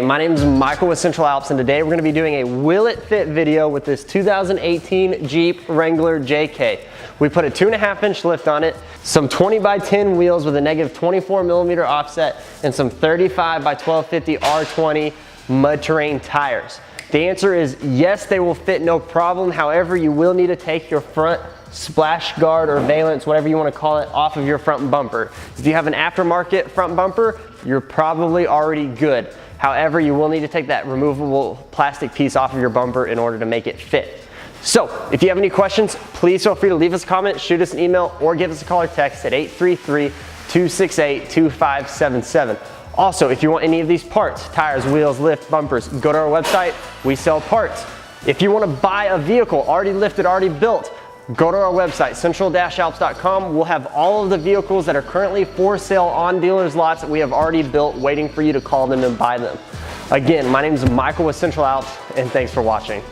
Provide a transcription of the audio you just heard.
my name is Michael with Central Alps, and today we're going to be doing a Will It Fit video with this 2018 Jeep Wrangler JK. We put a 2.5-inch lift on it, some 20x10 wheels with a negative 24mm offset, and some 35x1250 R20 mud terrain tires. The answer is yes, they will fit no problem. However, you will need to take your front splash guard or valance, whatever you want to call it, off of your front bumper. If you have an aftermarket front bumper, you're probably already good. However, you will need to take that removable plastic piece off of your bumper in order to make it fit. So, if you have any questions, please feel free to leave us a comment, shoot us an email, or give us a call or text at 833-268-2577. Also, if you want any of these parts, tires, wheels, lift, bumpers, go to our website. We sell parts. If you want to buy a vehicle already lifted, already built, go to our website, central-alps.com. We'll have all of the vehicles that are currently for sale on dealers' lots that we have already built, waiting for you to call them and buy them. Again, my name is Michael with Central Alps, and thanks for watching.